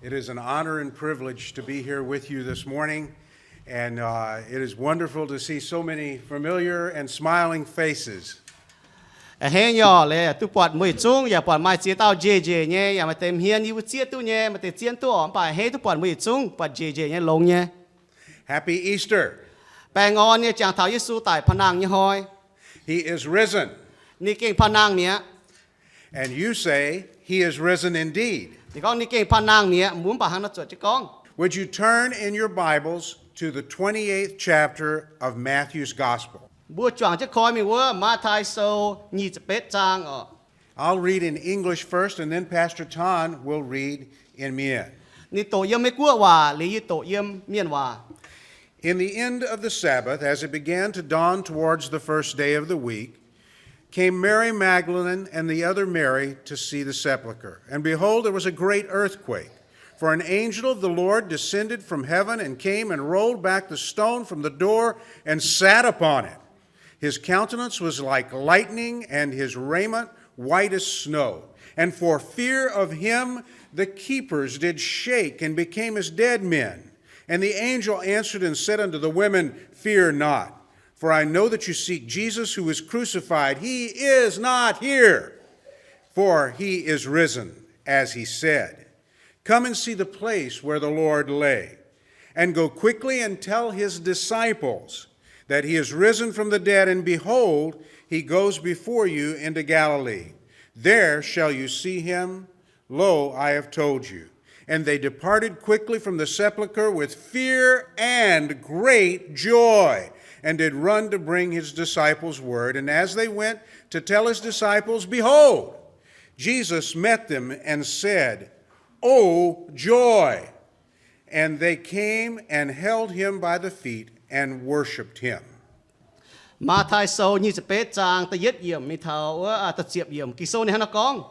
It is an honor and privilege to be here with you this morning, and it is wonderful to see so many familiar and smiling faces. Hẹn nhỏ là tu quạt mùi chung, ya quạt mai chia tao dễ nhé, ya mà tìm hiền yêu chia tu nhé, mà tìm chiến tu ổn bài hết tu quạt mùi chung, quạt dễ nhé lông nhé. Happy Easter. Bè ngon nhé chàng thảo Yesu tại Penang nhé hoi. He is risen. Ni kinh Penang nhé. And you say he is risen indeed. Thì con ni kinh Penang nhé, muốn bà hàng nó chuột cho con. Would you turn in your Bibles to the 28th chapter of Matthew's Gospel? Bữa chọn cho coi mình vua Maaih sâu nhị tập bết trang ở. I'll read in English first, and then Pastor Tan will read in Mien. Ni tổ yếm mấy cua hòa, lý tổ yếm miền hòa. In the end of the Sabbath, as it began to dawn towards the first day of the week, came Mary Magdalene and the other Mary to see the sepulchre. And behold, there was a great earthquake. For an angel of the Lord descended from heaven and came and rolled back the stone from the door and sat upon it. His countenance was like lightning, and his raiment white as snow. And for fear of him, the keepers did shake and became as dead men. And the angel answered and said unto the women, Fear not, for I know that you seek Jesus who was crucified. He is not here, for he is risen, as he said. Come and see the place where the Lord lay, and go quickly and tell his disciples that he is risen from the dead, and behold, he goes before you into Galilee. There shall you see him. Lo, I have told you. And they departed quickly from the sepulchre with fear and great joy, and did run to bring his disciples word. And as they went to tell his disciples, behold, Jesus met them and said, O joy! And they came and held him by the feet and worshipped him. Maaih sâu nhị tập bết trang ta yết yểm mi thảo ta chiệp yểm kỳ sâu này hắn nó con.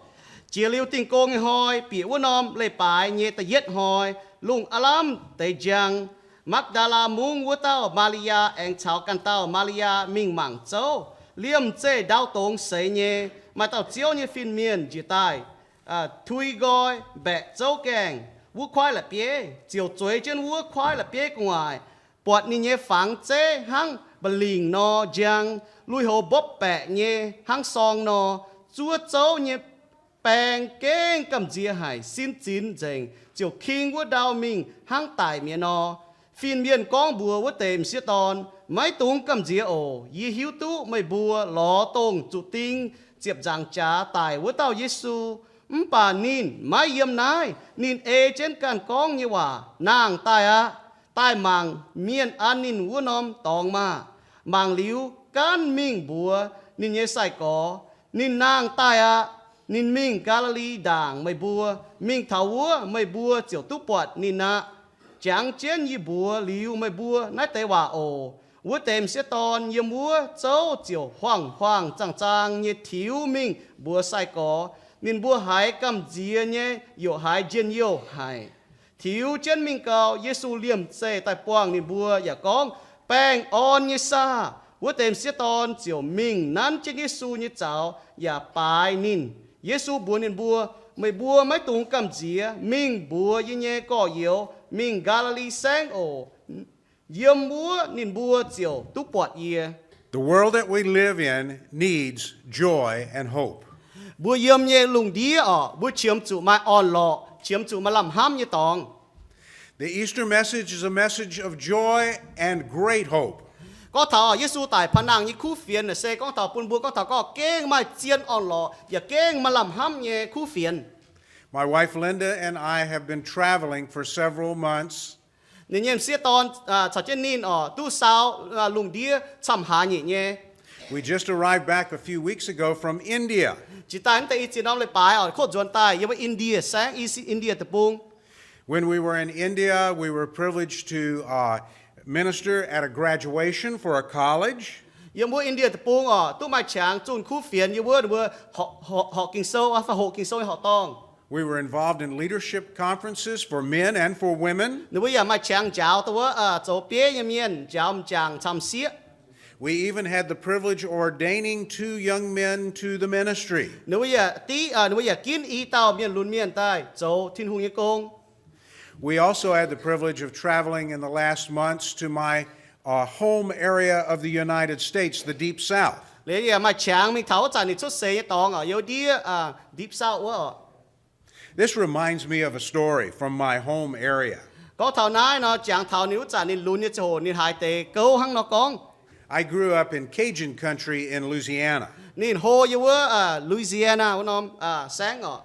Chia liu tình cô nghe hoi, bị uốn nom lê bài nhẹ ta yết hoi, lung alam tây giang. Magdala mung vua tao Maria anh cháu căn tao Maria Muangx Nzung caux liêm chế đau tông sấy nhé mà tao chiếu như phim miền chỉ tai thui gói bẹ châu kèng vua khoai là bía chiều chuối trên vua khoai là bía ngoài bọt ni nhé phẳng chế hăng bờ lình no giang lui hồ bóp bẹ nhé hăng song no chúa châu nhé bèng keng cầm dìa hải xin chín dành chiều kinh vua đào mình hăng tải miền no phiên miền con bùa vua tềm xía tòn máy tung cầm dìa ổ y hiếu tú mày bùa ló tông chủ tinh chiệp giang trá tài vua tao Yesu bà nín máy yếm nái nín ê trên càn con như hòa nàng tai màng miền an nín vua nom tòng mà màng liu can mình bùa nín nhé sai có nín nàng nín mình Galilee đảng mày bùa mình thảo vua mày bùa chiều tú bọt nín nạ chẳng chiến như bùa liu mày bùa nái tế hòa ổ vua tèm xe tòn yếm vua châu chiều hoang chang như thiếu mình bùa sai có nên bùa hải cầm dìa nhé yêu hải chiến yêu hải thiếu trên mình cao Yesu liềm xe tại quang nên bùa ya con bèng on như xa vua tèm xe tòn chiều mình nắn trên Yesu như cháu ya bài nín Yesu bùa nên bùa mày bùa mấy tung cầm dìa mình bùa như nhé có yếu mình Galilee sang ổ yếm bùa nên bùa chiều tú bọt yê. The world that we live in needs joy and hope. Bùa yếm nhé lùng đi ở bùa chiếm chủ mai on lọ chiếm chủ mà làm ham như tòng. The Easter message is a message of joy and great hope. Có thảo Yesu tại Penang như khu phiền là xe có thảo bùn bùa có thảo có keng mai chiên on lọ và keng mà làm ham nhé khu phiền. My wife Linda and I have been traveling for several months. Nên nhé xe tòn chả trên nín ở tu sao lùng đi chăm hà nhé. We just arrived back a few weeks ago from India. Chỉ ta anh ta ít chỉ nói lại bài ở khốt dọn tai nhưng mà India sáng India tập bung. When we were in India, we were privileged to minister at a graduation for a college. Nhưng mà India tập bung ở tu mai chàng chun khu phiền như vừa họ Ging-Sou và họ Ging-Sou họ tòng. We were involved in leadership conferences for men and for women. Nếu bây giờ mai chàng giáo tôi chỗ bế như Mien giáo chàng chăm xía. We even had the privilege of ordaining 2 young men to the ministry. Nếu bây giờ kín ý tao Mien luôn Mien tai chỗ Tin-Hungh như công. We also had the privilege of traveling in the last months to my home area of the United States, the Deep South. Lẽ giờ mà chàng mình thấu trả nít xuất xế tòng ở yếu đi deep south ở. This reminds me of a story from my home area. Có thảo nái nó chàng thảo níu trả nít lún như chỗ nít hai tề câu hăng nó con. I grew up in Cajun country in Louisiana. Nít hồ yếu Louisiana nó sáng ở.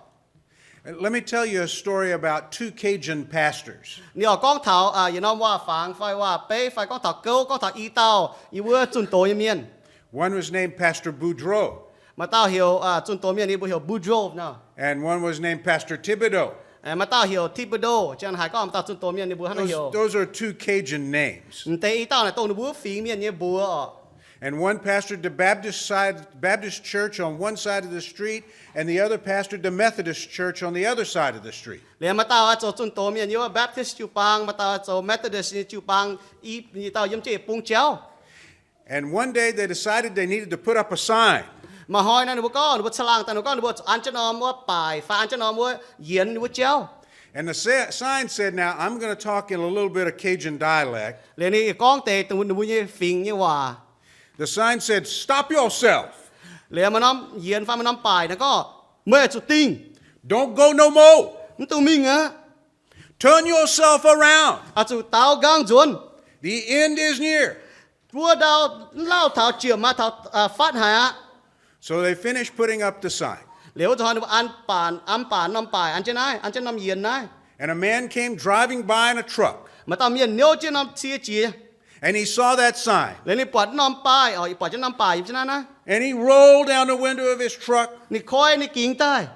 Let me tell you a story about two Cajun pastors. Nếu con thảo you knowว่าphẳng phảiว่าเป้phải con thảo câu con thảo y tao yếu chun tổ như miền. One was named Pastor Boudreau, Mà tao hiểu chun tổ miền đi bữa hiểu Boudreau nè. and one was named Pastor Thibodeau. Mà tao hiểu Thibodeau chẳng hai con tao chun tổ miền đi bữa hắn hiểu. Those are two Cajun names. Tế y tao này tổ nó bữa phí miền như bữa. And one pastored the Baptist church on one side of the street, and the other pastored the Methodist church on the other side of the street. Lẽ mà tao cho chun tổ miền như Baptist Jiu-Baang mà tao cho Methodist Jiu-Baang y như tao yếm chế pung chéo. And one day they decided they needed to put up a sign. Mà hỏi nó có nóฉลางแต่nó có nó ăn cho nó mua bài phá ăn cho nó mua yến nó chéo. And the sign said, now I'm going to talk in a little bit of Cajun dialect. Lẽ này con tệ tụi nó như phình như hòa. The sign said, stop yourself. Lẽ mà nó yến phá mà nó bài nó có mê chủ tinh. Don't go no more. Nó tụi mình á. Turn yourself around. Chủ tao gang chuẩn. The end is near. Vua đào lao thảo chiều mà thảo phát hạ. So they finished putting up the sign. Nếu cho nó ăn bản năm bài ăn trên năm yến này. And a man came driving by in a truck. Mà tao miền nếu trên năm chia chia. And he saw that sign. Lên đi bọt năm bài bọt trên năm bài trên này. And he rolled down the window of his truck. Nị khói nị kính tay.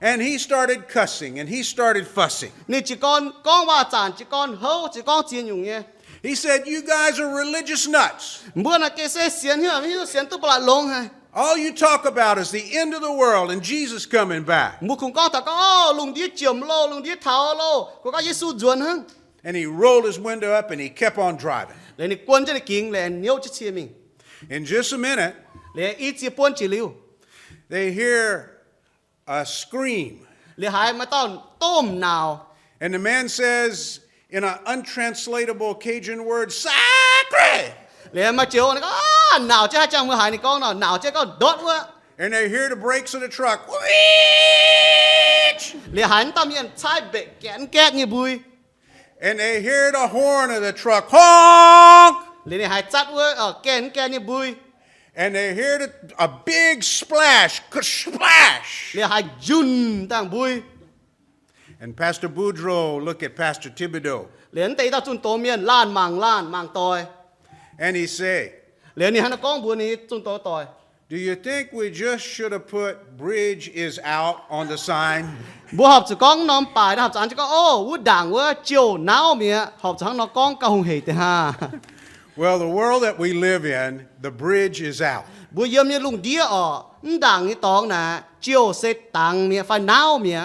And he started cussing and he started fussing. Nị chỉ con va chạm chỉ con hâu chỉ con chiến nhung nhé. He said, you guys are religious nuts. Bữa nào cái xe xiên hiểu xiên tu bala long hay. All you talk about is the end of the world and Jesus coming back. Một khung con ta có lùng đi chiếm lô lùng đi tháo lô có cái Yesu chuẩn hăng. And he rolled his window up and he kept on driving. Lên nị quân cho nị kính lên nhiều chứ chia mình. In just a minute, Lên ít chia quân chỉ liu. they hear a scream. Lên hai mà tao tôm nào. And the man says in an untranslatable Cajun word, Sacre! Lên mà chiếu nó có nào chứ hai trăm người hai nị con nào chứ con đốt quá. And they hear the brakes of the truck. Lên hai tao miền chai bệ kén két như bùi. And they hear the horn of the truck. Honk! Lên hai chặt quá kén như bùi. And they hear a big splash. Splash! Lên hai jun tang bùi. And Pastor Boudreau looked at Pastor Thibodeau. Lên tây tao chun tổ miền lan màng tòi. And he said, Lên nị hắn nó con bùi nị chun tổ tòi. do you think we just should have put bridge is out on the sign? Bùa học chỉ con nóm bài học chẳng chỉ có ô đảng quá chiều não mía học chẳng nó con cao hùng hề thế ha. Well, the world that we live in, the bridge is out. Bùa yếm như lùng đĩa đảng như tòng nè chiều sẽ tàng mía phải não mía.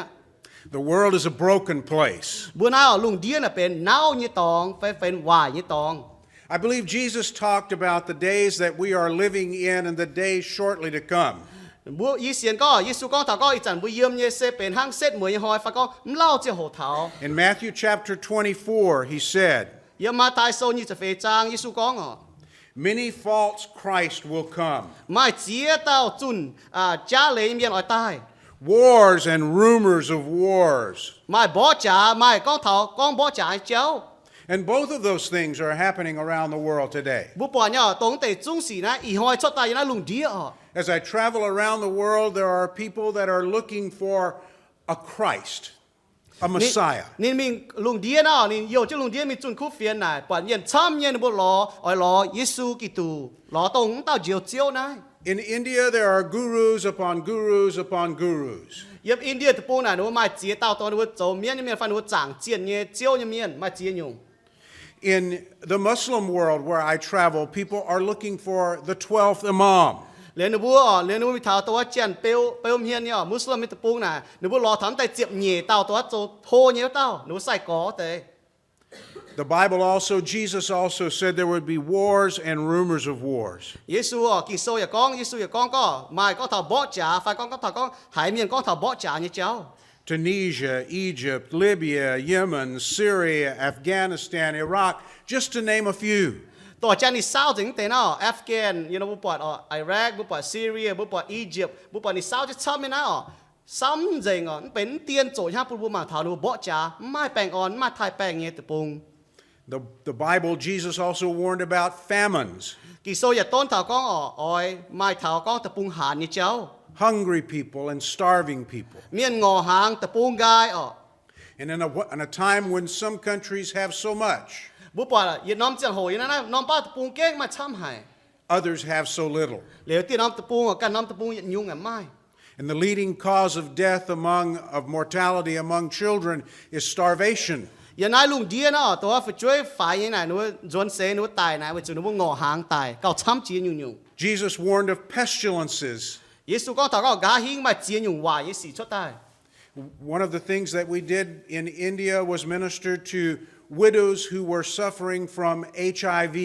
The world is a broken place. Bùa nào lùng đĩa làเป็นnão như tòng phảiเป็นhoài như tòng. I believe Jesus talked about the days that we are living in and the days shortly to come. Bùa ý xiên có Yesu con thảo có ý chẳng bùa yếm như sẽเป็นhang xét mùi hỏi phải có lao chiều hồ thảo. In Matthew chapter 24, he said, Yếm mà tai sâu như sẽ phê trang Yesu con many false Christ will come. mai chia tao chun cha lấy miền ở tai. Wars and rumors of wars. Mai bỏ trả mai con thảo con bỏ trả chéo. And both of those things are happening around the world today. Bố bỏ nhỏ tống tệ trung sĩ na ý hỏi cho tay na lùng đĩa As I travel around the world, there are people that are looking for a Christ, a Messiah. Nên mình lùng đĩa nào nên nhiều chứ lùng đĩa mình chun khu phiền này quản nhiên chăm nhiên bố lo Yesu Kitô lo tống tao diệu chiếu này. In India, there are gurus upon gurus upon gurus. Yếm India tập này nó mai chia tao tao nó châu miền miền phải nó chẳng chiên như chiếu như miền mai chia nhung. In the Muslim world where I travel, people are looking for the 12th Imam. Lên nó bố mi thảo tao chiên pêu miền nhá Muslim tập này nó bố lo thắm tay chiệp nhẹ tao tao châu thô nhớ tao nó sai có thế. The Bible also, Jesus also said there would be wars and rumors of wars. Yesu Kitô ya con có mai có thảo bỏ trả phải con có thảo có hải miền con thảo bỏ trả như cháu. Tunisia, Egypt, Libya, Yemen, Syria, Afghanistan, Iraq, just to name a few. ต่อจากนี้เศร้าถึงแต่เนาะอัฟกานบุปผาอิรักบุปผาซีเรียบุปผาอียิปต์บุปผานี่เศร้าจะซ้ำไม่นะซ้ำเจงเป็นเตียนโจยฮะปุ่นบุมาถาวนูบ่จ่าไม่แปลงอ่อนไม่ทายแปลงเงี้ยตะปุง The Bible, Jesus also warned about famines, กิโซอย่าต้นถาวก้องอ้อยไม่ถาวก้องตะปุงหานนี่เจ้า hungry people and starving people. เมียนงอหางตะปุงกายAnd in a time when some countries have so much, บุปผาอย่าน้อมเจียงโหยนะน้อมป้าตะปุงเก้งมาช้ำให้ others have so little. เหลวที่น้อมตะปุงกันน้อมตะปุงยุ่งไม่ And the leading cause of death of mortality among children is starvation. อย่านายลุงเดียนะตัวฝึกช่วยฝ่ายยังไงนู้จวนเซนู้ตายนะว่าจุนู้งอหางตายเก่าช้ำเจียนยุ่ง Jesus warned of pestilences. เยซูก็ถามก็กาหิงมาเจียนยุ่งว่าเยสีชดตาย One of the things that we did in India was minister to widows who were suffering from HIV.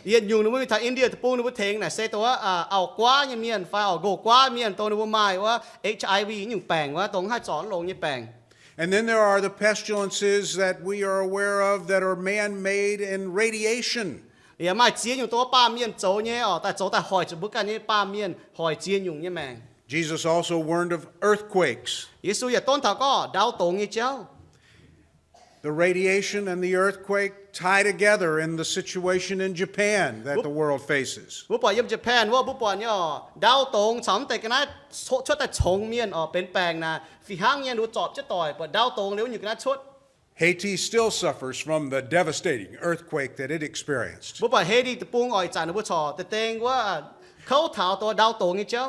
เยียนยุ่งนู้ไม่ทางอินเดียตะปูนู้เทงนะเซตัวเอากว้ายังเมียนไฟเอาโกกว้าเมียนตัวนู้หมายว่า HIV ยุ่งแปลงว่าตรงให้สอนลงยี่แปลง And then there are the pestilences that we are aware of that are man-made and radiation. อย่ามาเจียนยุ่งตัวป้าเมียนโจเนี่ยแต่โจแต่หอยจุบุกันนี่ป้าเมียนหอยเจียนยุ่งยี่แมง Jesus also warned of earthquakes. เยซูอย่าต้นถามก็ดาวตรงยี่เจ้า The radiation and the earthquake tie together in the situation in Japan that the world faces. บุปผายิ่งญี่ปุ่นว่าบุปผาเนี่ยดาวตรงสามแต่กันนะชดแต่ชงเมียนเป็นแปลงนะฝีห้างเนี่ยดูจอบจะต่อยปดดาวตรงเลี้ยวอยู่กันนะชด Haiti still suffers from the devastating earthquake that it experienced. บุปผาเฮดีตะปุงอ่อยจานบุปผาแต่เตงว่าเขาถาวตัวดาวตรงนี่เจ้า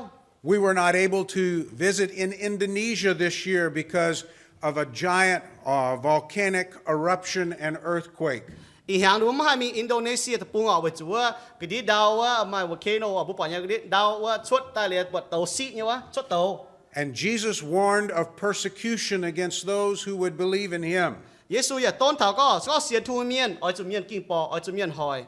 We were not able to visit in Indonesia this year because of a giant volcanic eruption and earthquake. อีหางดูไม่มีอินโดนีเซียตะปุงอ่ะว่าจัวกดีดาวว่าไม่ว่าเคโนบุปผาเนี่ยกดีดาวว่าชดตาเลียบดโตซีเนี่ยวะชดโต And Jesus warned of persecution against those who would believe in him. เยซูอย่าต้นถาวก็เสียทูเมียนอ่อยจุเมียนกิ่งปออ่อยจุเมียนหอย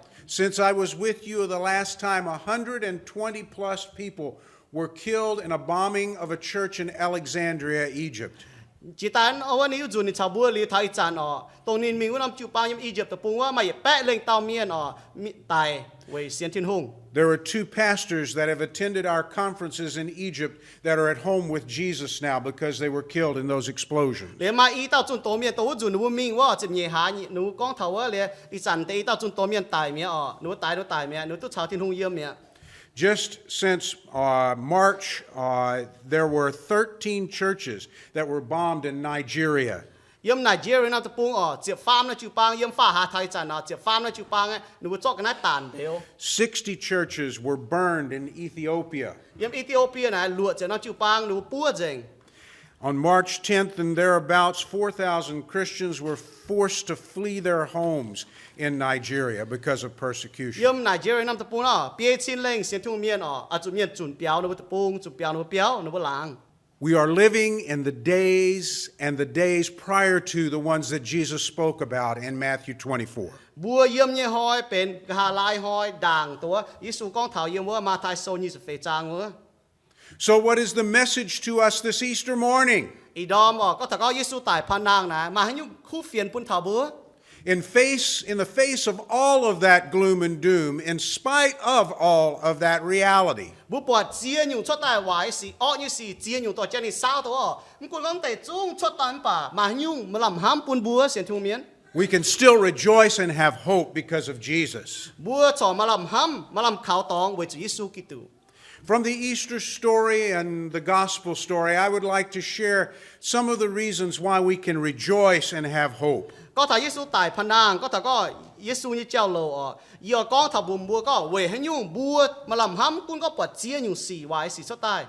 Since I was with you the last time, 120 plus people were killed in a bombing of a church in Alexandria, Egypt. จิตันเอาวันนี้อยู่ในชาวบัวลีไทยจานตรงนี้มีว่าน้ำจูปางยังอียิปต์ตะปุงว่าไม่แปะเล่งเตาเมียนมีตายเวยเซียนทินหง There are two pastors that have attended our conferences in Egypt that are at home with Jesus now because they were killed in those explosions. เดี๋ยวมาอีเต้าจุนโตเมียนตัวจุนหนูมิงว่าจะมีหาหนูก้องเถาว่าเลยดิฉันแต่อีเต้าจุนโตเมียนตายเมียหนูตายเมียหนูตุชาวทินหงเยี่ยมเมีย Just since March, there were 13 churches that were bombed in Nigeria. เยี่ยมไนจีเรียน้ำตะปุงเจียฟาร์มนะจูปางเยี่ยมฟ้าหาไทยจานเจียฟาร์มนะจูปางหนูจอกกันน่าตานเดียว 60 churches were burned in Ethiopia. เยี่ยมเอธิโอเปียนะหลวดจากน้ำจูปางหนูปัวเจง On March 10th and thereabouts, 4,000 Christians were forced to flee their homes in Nigeria because of persecution. เยี่ยมไนจีเรียน้ำตะปุงเปียชินเล่งเสียนทุ่งเมียนอาจุเมียนจุนเปียวหนูตะปุงจุนเปียวหนูเปียวหนูหลัง We are living in the days and the days prior to the ones that Jesus spoke about in Matthew 24. บัวเยี่ยมเนี่ยหอยเป็นหาลายหอยด่างตัวยิสูก้องเถาเยี่ยมว่ามาไทยโซนี่สเฟจางว่า So what is the message to us this Easter morning? อีดอมก็ถ้าก็ยิสูตายพานางนะมาให้ยุคู่เฟียนปุ่นเถาบัว In the face of all of that gloom and doom, in spite of all of that reality, บุปผาเจียนอยู่ชดตายไหวสิอ้อนี่สิเจียนอยู่ต่อเจนี่เศร้าตัวมันกุลงแต่จุ้งชดตายป่ามาให้ยุ่งมาลำห้ามปุ่นบัวเสียนทุ่งเมียน we can still rejoice and have hope because of Jesus. บัวจอมาลำห้ามมาลำขาวตองเวจิยิสูกิตู From the Easter story and the gospel story, I would like to share some of the reasons why we can rejoice and have hope. ก็ถ้ายิสูตายพนางก็ถ้าก็ยิสูนี่เจ้าโลเยี่ยก้องถ้าบุมบัวก็เวให้ยุ่งบัวมาลำห้ำกุนก็ปวดเจียอยู่สี่ไว้สี่ชดตาย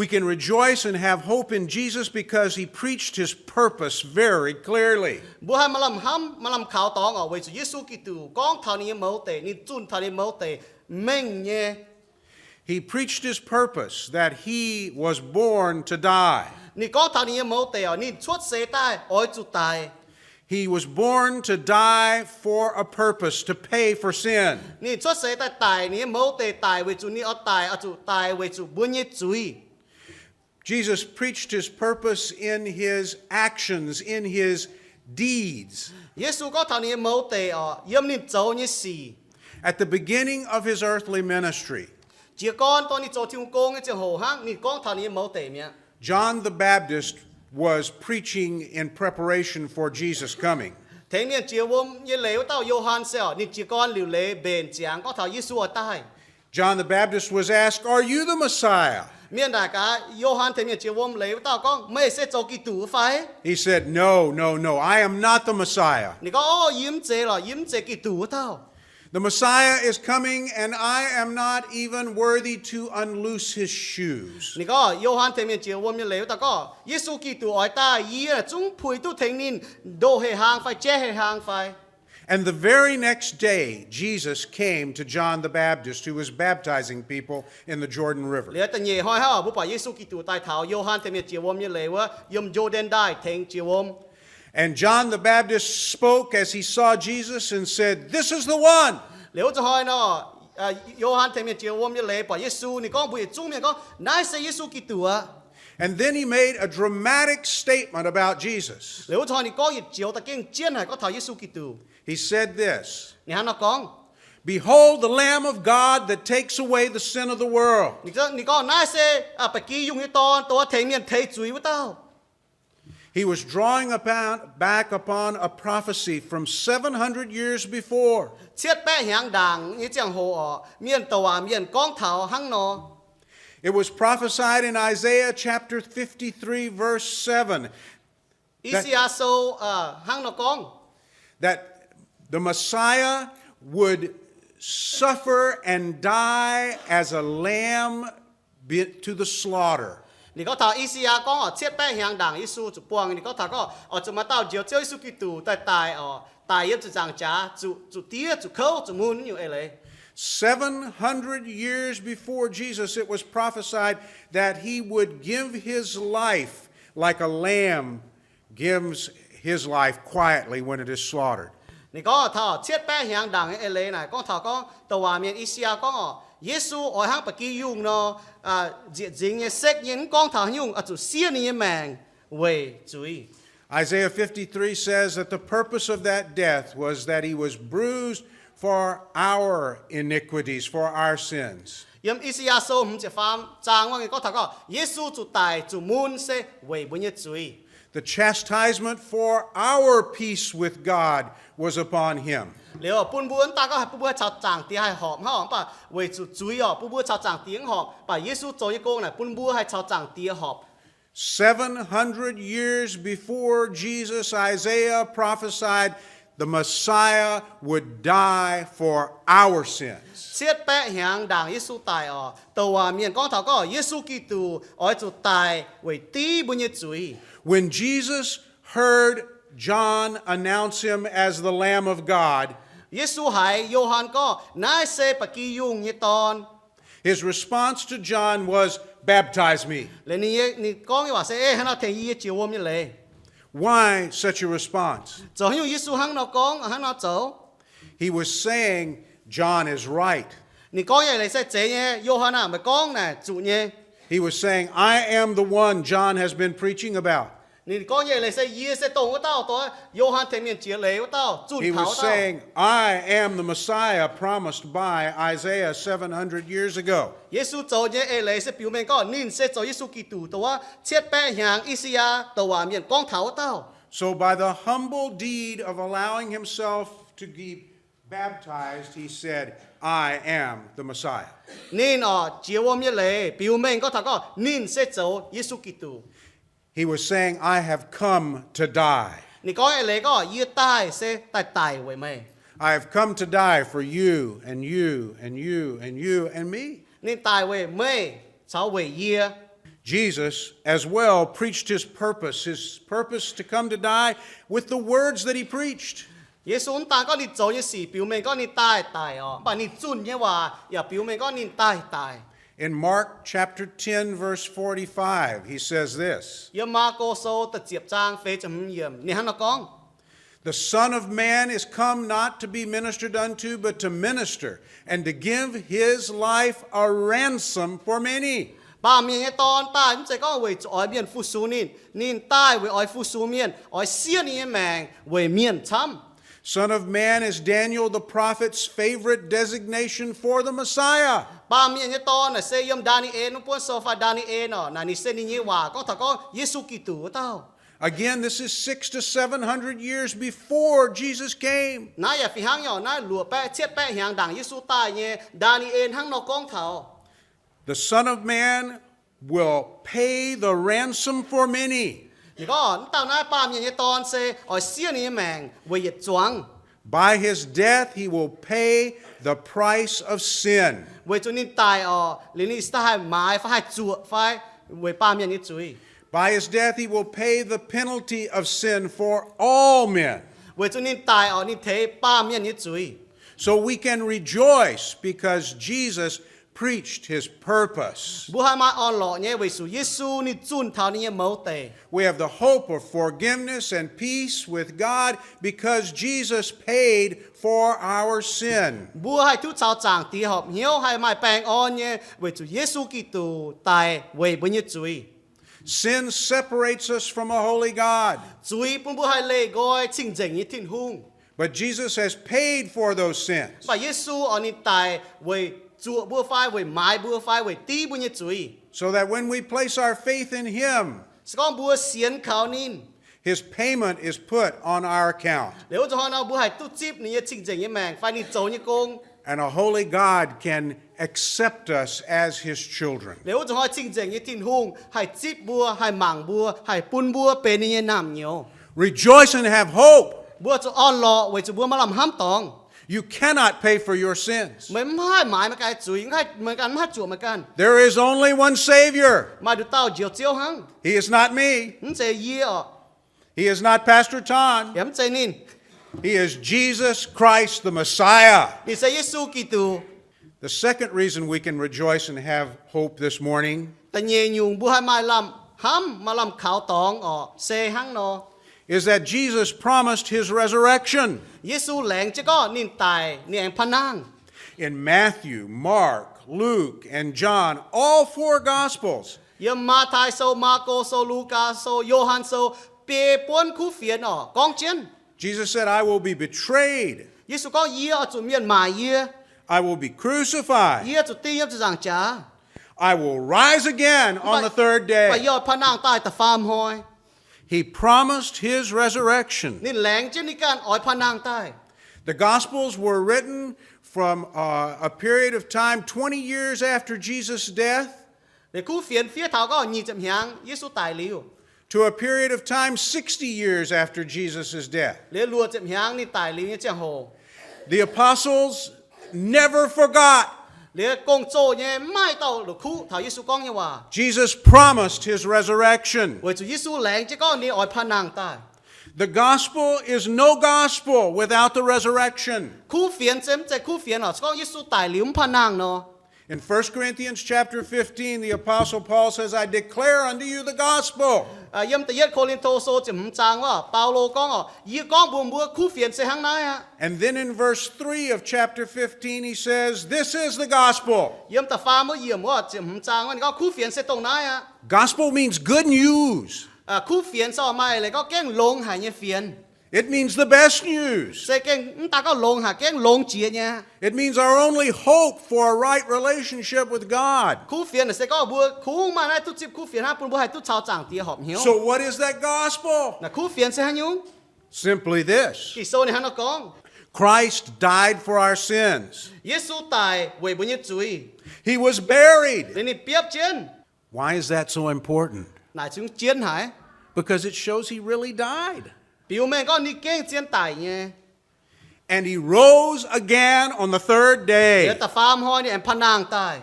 We can rejoice and have hope in Jesus because he preached his purpose very clearly. บัวให้มาลำห้ำมาลำขาวตองเวจิยิสูกิตูก้องเท่านี้เมาเตนี่จุนเท่านี้เมาเตเม่งเนี่ย He preached his purpose that he was born to die. นี่ก้องเท่านี้เมาเตนี่ชดเสตายอ้อยจุตาย He was born to die for a purpose, to pay for sin. นี่ชดเสตายนี่เมาเตตายเวจุนี่เอาตายเอาจุตายเวจุบุญยี่จุย Jesus preached his purpose in his actions, in his deeds. Yesu có thảo ni mẫu tệ yếm ni châu như xì. At the beginning of his earthly ministry, Chỉ con tôi ni châu thiên công cái trường hồ hang ni con thảo ni mẫu tệ miệng. John the Baptist was preaching in preparation for Jesus' coming. Thế nên chiều hôm như lễ tao Johann sẽ ni chỉ con liều lễ bền chẳng có thảo Yesu ở tai. John the Baptist was asked, "Are you the Messiah?" Miền đại cả Johann thế nên chiều hôm lễ tao có mấy sẽ châu kỳ tủ phải. He said, "No, no, no, I am not the Messiah. Ni có yếm chế kỳ tủ tao. The Messiah is coming, and I am not even worthy to unloose his shoes." Ni có Johann thế nên chiều hôm như lễ tao có Yesu kỳ tủ ở tai yếm là chúng phui tu thành nín đồ hệ hàng phải chế hệ hàng phải. And the very next day, Jesus came to John the Baptist, who was baptizing people in the Jordan River. Lẽ tại nhẹ hỏi ha, bố bà Yesu kỳ tụ tại thảo Johann thế miệt chiều hôm như lễ wa, yếm Jordan đại thành chiều hôm. And John the Baptist spoke as he saw Jesus and said, "This is the one." Nếu cho hỏi nó, Johann thế miệt chiều hôm như lễ bà Yesu, ni con bùi chung miệt con, nãy sẽ Yesu kỳ tụ à. And then he made a dramatic statement about Jesus. Nếu cho hỏi ni con yết chiều ta kinh chiên hay có thảo Yesu kỳ tụ. He said this, Ni hắn nó con, "Behold the Lamb of God that takes away the sin of the world." ni con nãy sẽ bà kỳ dùng như to thế miệt thế chuối với tao. He was drawing back upon a prophecy from 700 years before. Chiết bé hiang đàng như chẳng hồ ở miền tàu miền con thảo hăng nó. It was prophesied in Isaiah chapter 53, verse 7, Isiaso hăng nó con. that the Messiah would suffer and die as a lamb to the slaughter. Ni có thảo Isia con ở chiết bé hiang đàng Yesu chụp buông ni có thảo có ở chụp mà tao chiếu chiếu Yesu Kitô tại ở tại yếm chụp giang trả chụp tía chụp khâu chụp mun như vậy lấy. 700 years before Jesus, it was prophesied that he would give his life like a lamb gives his life quietly when it is slaughtered. Ni có thảo chiết bé hiang đàng như lấy này con thảo có tàu à miền Isia con ở Yesu ở hang bạc kỳ dùng nó diệt dính như sách những con thảo dùng ở chụp xia như mèn về chuối. Isaiah 53 says that the purpose of that death was that he was bruised for our iniquities, for our sins. Yếm Isia số không chỉ phàm trang qua cái có thảo có Yesu chụp tài chụp mun sẽ về bao nhiêu chuối. The chastisement for our peace with God was upon him. Liệu bún bún ta có bún bún chào chàng tiếng hay họp ha bà về chủ chuối à bún bún chào chàng tiếng họp bà Yesu cho những cô này bún bún hay chào chàng tiếng họp. 700 years before Jesus, Isaiah prophesied the Messiah would die for our sins. Siết bé hiang đàng Yesu tài ở tàu à miền con thảo có Yesu Kitô ở chủ tài về tí bao nhiêu chuối. When Jesus heard John announce him as the Lamb of God, Yesu hay Johann có nãy sẽ bà kỳ dùng như ton. his response to John was, "Baptize me." Lên ni con như vậy sẽ hắn nó thấy gì chiều hôm như lệ. Why such a response? Cho những Yesu hắn nó con hắn nó cháu. He was saying, John is right. Ni con như này sẽ chế nhé Johann à mà con này chủ nhé. He was saying, I am the one John has been preaching about. Ni con như này sẽ yê sẽ tổng của tao tôi Johann thấy miền chia lệ của tao chủ He thảo was tao. saying, I am the Messiah promised by Isaiah 700 years ago. Yesu cho nhé lệ sẽ biểu mình có nín sẽ cho Yesu Kitô tôi chết bé hàng Isia tàu à miền con thảo tao. So by the humble deed of allowing himself to be baptized, he said, I am the Messiah. Nín ở chiều hôm như lệ biểu mình có thảo có nín sẽ cho Yesu Kitô. He was saying, I have come to die. Ni có lệ có yê tai sẽ tài với mày. I have come to die for you and you and you and you and me. Nên tài về mày cháu về yê. Jesus as well preached his purpose to come to die with the words that he preached. Yesu ta có đi cho như gì biểu mình có đi tài ở. Bà đi chun như hòa ya biểu mình có đi tài. In Mark chapter 10 verse 45, he says this, Yếm ma cô số tật diệp trang phê chấm yếm. Ni hắn nó con. the Son of Man is come not to be ministered unto, but to minister, and to give his life a ransom for many. Ba miền như ton tai mình sẽ có về ỏi miền phu su nín tai về ỏi phu su miền ỏi xiên như mèng về miền chăm. Son of Man is Daniel the prophet's favorite designation for the Messiah. Ba miền như ton là xây yếm Daniel nó buôn sofa Daniel nó là ni xây như hòa có thằng có Yesu Kitô tao. Again, this is 600 to 700 years before Jesus came. Nãy giờ phi hang nhỏ nãy lùa pe chết pe hàng đảng Yesu tai như Daniel hang nó con thảo. The Son of Man will pay the ransom for many. Thì có tao nãy ba miền như ton xây ỏi xiên như mèng về yết choang. By his death, he will pay the price of sin. Về cho nên tài liên lý sai Maaih phải chuột phải về ba miền như chuối. By his death, he will pay the penalty of sin for all men. Về cho nên tài nên thế ba miền như chuối. So we can rejoice because Jesus preached his purpose. Bố hai mai on lọ nhé về sự Yesu ni chun thảo ni mẫu tề. We have the hope of forgiveness and peace with God because Jesus paid for our sin. Bố hai thứ chào chàng tí hợp hiếu hai mai bang on nhé về sự Yesu Kitô tài về bên như chuối. Sin separates us from a holy God. Chuối bố hai lê gọi chinh dành như Tin-Hungh. But Jesus has paid for those sins. Và Yesu on ni tài về chuột bố phai về Maaih bố phai về tí bố như chuối. So that when we place our faith in him, Sẽ con bố xiên khảo nín. his payment is put on our account. Nếu cho họ nào bố hai tu chip ni chinh dành như mèng phải ni châu như công. And a holy God can accept us as his children. Nếu cho họ chinh dành như Tin-Hungh hai chip búa hai mảng búa hai pun búa bên như nam nhiều. Rejoice and have hope. Búa cho on lọ về cho búa mà làm ham tòng. You cannot pay for your sins. Mấy mai mãi mà cái chuối ngay mấy cái mắt chuột mấy cái. There is only one Savior. Mà được tao chiều chiếu hăng. He is not me. Hắn sẽ gì ạ? He is not Pastor Ton. Em sẽ nín. He is Jesus Christ, the Messiah. Ni sẽ Yesu Kitô. The second reason we can rejoice and have hope this morning Ta nhẹ nhung búa hai mai làm ham mà làm khảo tòng xe hăng nó. is that Jesus promised his resurrection. Yesu lẹng chứ có nín tài nín phan năng. In Matthew, Mark, Luke, and John, all four Gospels, Yiem Maaih sâu, Marco sâu, Luca sâu, Johann sâu, bề bốn khu phiền con chiến. Jesus said, I will be betrayed. Yesu có yê ở chỗ miền Maaih yê, I will be crucified. yê chỗ tiên chỗ giảng trả. I will rise again on the third Và day. yê phan năng tai ta phàm hoi. He promised his resurrection. Nín lẹng chứ nín can ỏi phan năng tai. The Gospels were written from a period of time 20 years after Jesus' death Để khu phiền phía thảo có nhị chậm hiang, Yesu tài liu. to a period of time 60 years after Jesus' death. Lê lùa chậm hiang nín tài liu như chàng hồ. The apostles never forgot. Lê công châu nhé mai tàu được khu thảo Yesu con như hòa. Jesus promised his resurrection. Với chú Yesu lẹng chứ có nín ỏi phan năng tai. The gospel is no gospel without the resurrection. Khu phiền chém chạy khu phiền có Yesu tài liu phan năng nó. In 1 Corinthians chapter 15, the apostle Paul says, I declare unto you the gospel. Yếm tự yết Cô-linh-thô số chấm trang wa Paulo con yê con buồn bua khu phiền sẽ hang nai ha. And then in verse 3 of chapter 15, he says, this is the gospel. Yếm ta pha mới yếm wa chấm trang wa có khu phiền sẽ tông nai ha. Gospel means good news. Khu phiền sau mai lại có keng lông hải như phiền. It means the best news. Sẽ keng ta có lông hà keng lông chia nha. It means our only hope for a right relationship with God. Khu phiền sẽ có bua khu mà nai tu chip khu phiền ha bun bua hai tu chào chang tia họp hiếu. So what is that gospel? Na khu phiền sẽ hang nhung. Simply this. Kỳ số này hắn nó con. Christ died for our sins. Yesu tài về bữa như chuối. He was buried. Để nị piếp chiến. Why is that so important? Nãy chúng chiến hải. Because it shows he really died. Biểu mẹ có nị keng chiến tài nhé. And he rose again on the third Để day. ta phàm hoi nị em phan nàng tài.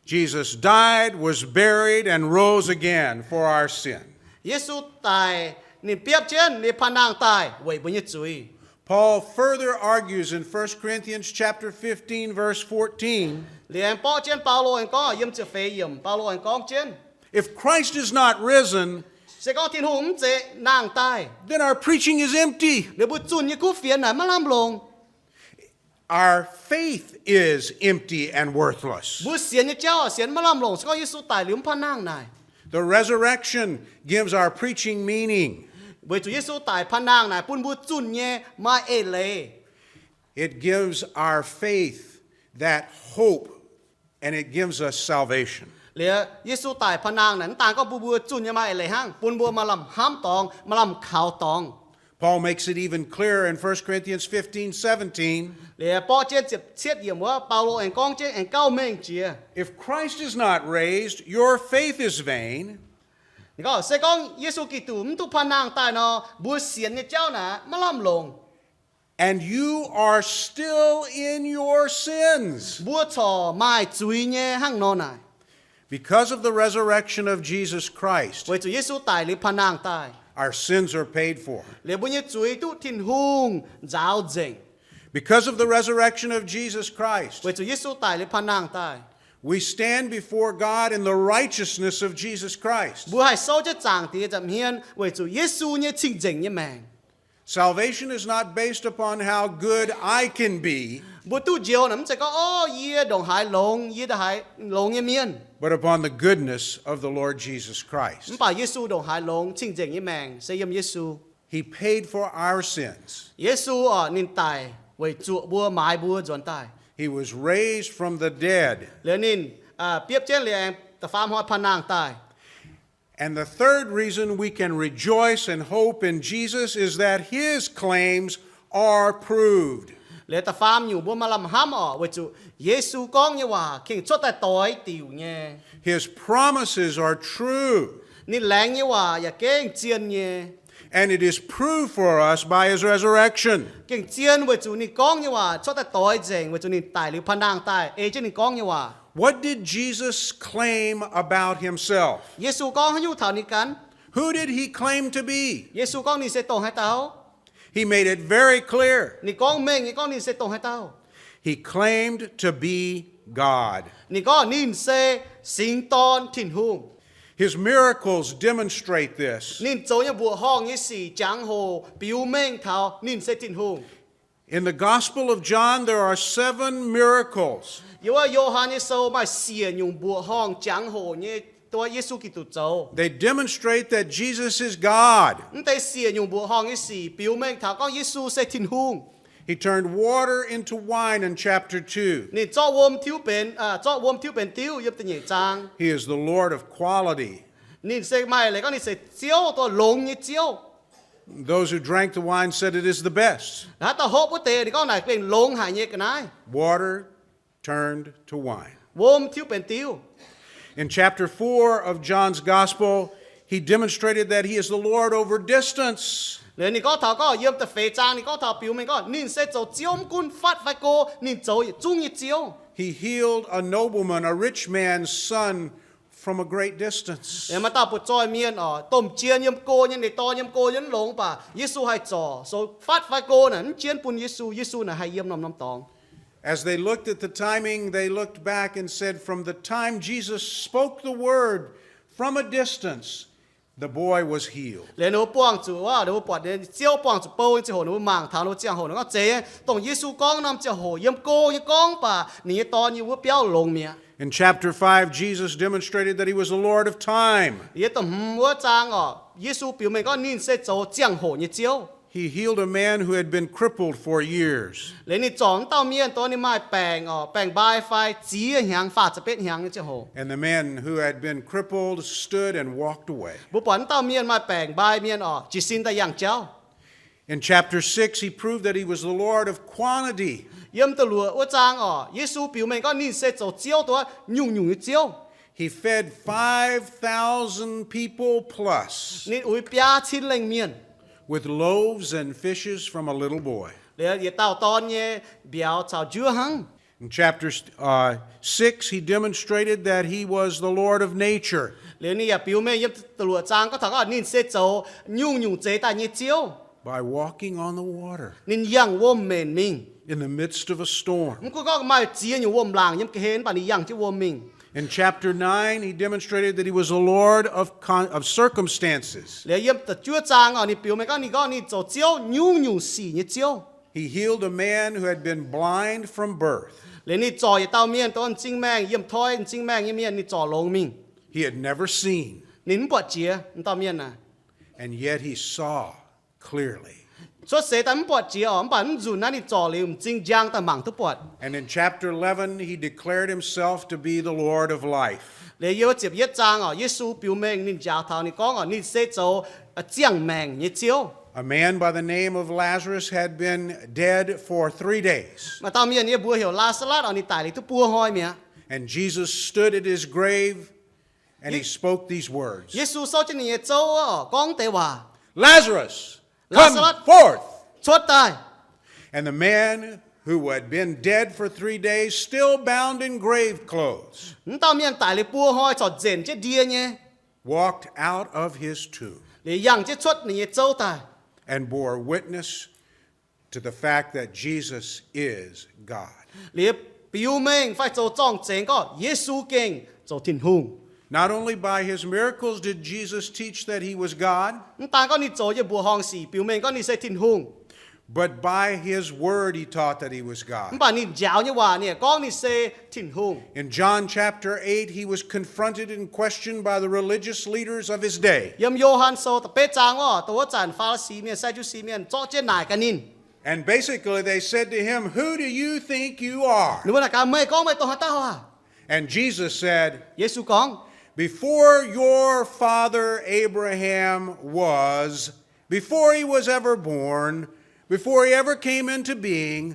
Jesus died, was buried, and rose again for our sin. Yesu tài nị piếp chiến nị phan nàng tài về bữa như chuối. Paul further argues in 1 Corinthians chapter 15, verse 14. Liền bỏ chiến Paulo anh có yếm chữ phê yếm Paulo anh có chiến. If Christ is not risen, Sẽ có thiên hùng chế nàng tài. then our preaching is empty. Để bút chun như cú phiền này mà làm lông. our faith is empty and worthless. bữa xiên như cháu xiên mà làm lồng sẽ có Yesu tài liếm phan nang này. The resurrection gives our preaching meaning. Bởi Chúa Yesu tài phan nang này pun bữa chun nhé mai ê lê. It gives our faith that hope, and it gives us salvation. Lẽ Yesu tài phan nang này tàng có bữa chun nhé mai ê lê hang pun bữa mà làm hám tòng mà làm khảo tòng. Paul makes it even clearer in 1 Corinthians 15:17. Lẽ bỏ trên chiết điểm của Paulo anh con trên anh cao mình chia. If Christ is not raised, your faith is vain. Thì có sẽ con Yesu Kitô tu phan nang tài nó bữa xiên như cháu nè mà làm lồng. And you are still in your sins. Bữa thọ mai chui nhé hang nó này. Because of the resurrection of Jesus Christ, Bởi Chúa Yesu tài liếm phan nang tài. our sins are paid for. Lẽ bữa như chui tu Tin-Hungh YauzSing. Because of the resurrection of Jesus Christ, Bởi Chúa Yesu tài liếm phan nang tài. we stand before God in the righteousness of Jesus Christ. Bữa hai sau cho chàng thì chậm hiên bởi Chúa Yesu như chính chính như mèng. Salvation is not based upon how good I can be, Bữa tu diều nắm sẽ có ye đồng hải lồng ye đại lồng như Mien. but upon the goodness of the Lord Jesus Christ. Bà Yesu đồng hải lồng chính chính như mèng sẽ yếm Yesu. He paid for our sins. Yesu ở nín tài bởi Chúa bữa mãi bữa dọn tài. He was raised from the dead. Lẽ nín tiếp trên lẽ ta phàm hoa phan nang tài. And the third reason we can rejoice and hope in Jesus is that his claims are proved. Lẽ ta phàm nhiều bữa mà làm hám ở bởi Chúa Yesu con như hòa kinh cho ta tối tiểu nhé. His promises are true, Nín láng như hòa và kinh chiên nhé. and it is proved for us by his resurrection. Kinh chiên bởi Chúa nín con như hòa cho ta tối dành bởi Chúa nín tài liu phan nang tài ê chứ nín con như hòa. What did Jesus claim about himself? Yesu con hay nhu thảo nín cắn. Who did he claim to be? Yesu con nín sẽ tổ hai tao. He made it very clear. Nín con mình nín con nín sẽ tổ hai tao. He claimed to be God. Nín con nín sẽ sinh tôn Tin-Hungh. His miracles demonstrate this. Nín châu như bùa hong như xì trắng hồ Iu-Mienh thảo nín sẽ Tin-Hungh. In the Gospel of John, there are 7 miracles. Yêu Johann như sâu mà xìa nhung bùa hong trắng hồ như tôi Yesu Kitô châu. They demonstrate that Jesus is God. Tại xìa nhung bùa hong như xì Iu-Mienh thảo con Yesu sẽ Tin-Hungh. He turned water into wine in chapter 2. Nín cho vôm thiếu bền tiêu yếm tự nhảy trang. He is the Lord of quality. Nín sẽ mai lại con nín sẽ chiếu tôi lồng như chiếu. Those who drank the wine said it is the best. Đã ta hộp bút tề thì con này bên lồng hải nhẹ cái này. Water turned to wine. Vôm thiếu bền tiêu. In chapter 4 of John's Gospel, he demonstrated that he is the Lord over distance. Nên nín có thảo có yếm tự phê trang nín có thảo biểu mình có nín sẽ châu chiếu cún phát vai cô nín châu chung như chiếu. He healed a nobleman, a rich man's son, from a great distance. Để mà ta bút trôi miên ở tôm chiên yếm cô nhân để to yếm cô yếm lồng bà Yesu hay trò số phát vai cô nè chiên pun Yesu nè hay yếm năm tòng. As they looked at the timing, they looked back and said, from the time Jesus spoke the word from a distance, the boy was healed. Lên nó buông chủ à, nó buông đến chiếu buông chủ bao nhiêu hồ nó mang tháo nó chiang hồ nó có chế, tổng Yesu con năm chiang hồ yếm cô như con bà, ní to như vua béo lồng mía. In chapter 5, Jesus demonstrated that he was the Lord of time. Yết tầm vua trang à, Yesu biểu mình có nín sẽ châu chiang hồ như chiếu. He healed a man who had been crippled for years. Lên ní chọn tao miên to ní mai bèng bài phai chỉ hàng phạt sẽ biết hàng như chiang hồ. And the man who had been crippled stood and walked away. Bố bắn tao miên mai bèng bài miên chỉ xin ta yang cháu. In chapter 6, he proved that he was the Lord of quantity. Yếm tờ lùa vua trang Yesu biểu mình có nín sẽ châu chiếu to nhung như chiếu. He fed 5,000 people plus Nín ui bia chín lên miên. with loaves and fishes from a little boy. Để ye tao ton ye biao chao Jiu-Baang. In chapter 6, he demonstrated that he was the Lord of nature. Nếu như biểu mê yếm tờ lụa trang có thằng nín sẽ châu nhung chế tại như chiếu. By walking on the water Nín yang wom mền mình. in the midst of a storm. Không có mai chia nhiều wom làng yếm cái hến bà ní yang chứ wom mình. In chapter 9, he demonstrated that he was the Lord of circumstances. Nếu yếm tờ chúa trang ní biểu mê có ní châu chiếu nhung xỉ như chiếu. he healed a man who had been blind from birth. Lấy nị trò ye tao miên tao chinh mang yếm thoi chinh mang yếm miên nị trò lông mình. He had never seen, Nín bọt chia tao miên à. and yet he saw clearly. Cho sẽ tao bọt chia ở bản dù nãy nị trò liu chinh giang tao mảng tu bọt. And in chapter 11, he declared himself to be the Lord of life. Lấy yêu chụp yết trang ở Yesu biểu mình nị giáo thao nị con ở nị sẽ châu chiang mang như chiếu. A man by the name of Lazarus had been dead for 3 days. Mà tao miên ye bùa hiểu Lazarus ở nị tài lý tu bùa hoi mía. And Jesus stood at his grave and he spoke these words. Yesu sau trên nị châu ở con tế hòa. Lazarus, come Lazarus. forth. Chốt tai. And the man who had been dead for 3 days, still bound in grave clothes, Tao miên tài lý bùa hoi cho dền chết đia nhé. walked out of his tomb Lý yang chết chốt nị châu tài. and bore witness to the fact that Jesus is God. Lý biểu mình phải châu trọng chén có Yesu kinh châu Tin-Hungh. Not only by his miracles did Jesus teach that he was God, Ta có nị châu ye bùa hong xì biểu mình có nị sẽ Tin-Hungh. but by his word he taught that he was God. Bà nị giáo như hòa nè con nị sẽ Tin-Hungh. In John chapter 8, he was confronted and questioned by the religious leaders of his day. Yếm Johan sâu tập bế trang ó tố chản pha xí miên sai chú xí miên cho chết nải cả nín. And basically they said to him, "Who do you think you are?" Nếu mà cả mày con mày tổ hả tao à? And Jesus said, Yesu con. "Before your father Abraham was, before he was ever born, before he ever came into being,